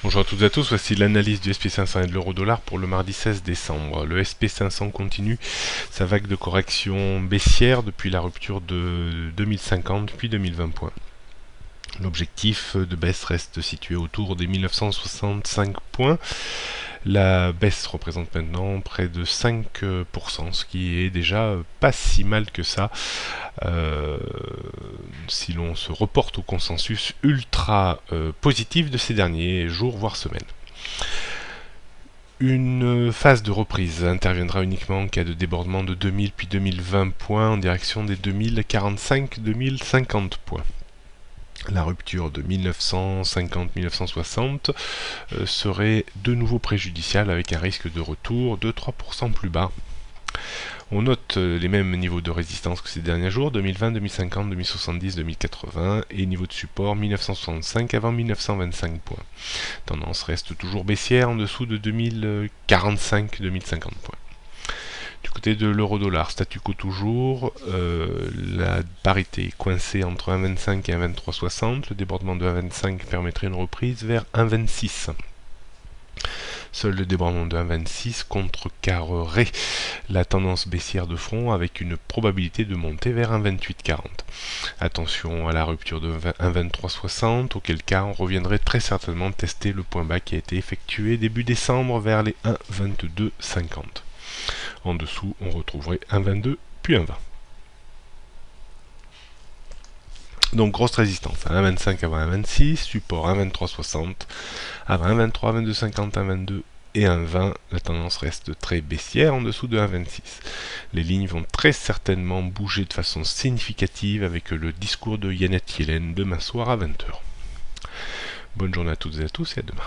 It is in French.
Bonjour à toutes et à tous, voici l'analyse du SP500 et de l'euro-dollar pour le mardi 16 décembre. Le SP500 continue sa vague de correction baissière depuis la rupture de 2050 puis 2020 points. L'objectif de baisse reste situé autour des 1965 points. La baisse représente maintenant près de 5%, ce qui est déjà pas si mal que ça. Si l'on se reporte au consensus ultra positif de ces derniers jours, voire semaines. Une phase de reprise interviendra uniquement en cas de débordement de 2000 puis 2020 points en direction des 2045-2050 points. La rupture de 1950-1960 serait de nouveau préjudiciable avec un risque de retour de 3% plus bas. On note les mêmes niveaux de résistance que ces derniers jours, 2020, 2050, 2070, 2080 et niveau de support 1965 avant 1925 points. Tendance reste toujours baissière en dessous de 2045-2050 points. Du côté de l'euro-dollar, statu quo toujours, la parité est coincée entre 1,25 et 1,2360, le débordement de 1,25 permettrait une reprise vers 1,26. Seul le débordement de 1,26 contrecarrerait la tendance baissière de front avec une probabilité de monter vers 1,2840. Attention à la rupture de 1,2360, auquel cas on reviendrait très certainement tester le point bas qui a été effectué début décembre vers les 1,2250. En dessous, on retrouverait 1,22 puis 1,20. Donc grosse résistance, 1,25 avant 1,26, support 1,2360, avant 1,23, 1,2250, 1,22 et 1,20. La tendance reste très baissière en dessous de 1,26. Les lignes vont très certainement bouger de façon significative avec le discours de Janet Yellen demain soir à 20h. Bonne journée à toutes et à tous et à demain.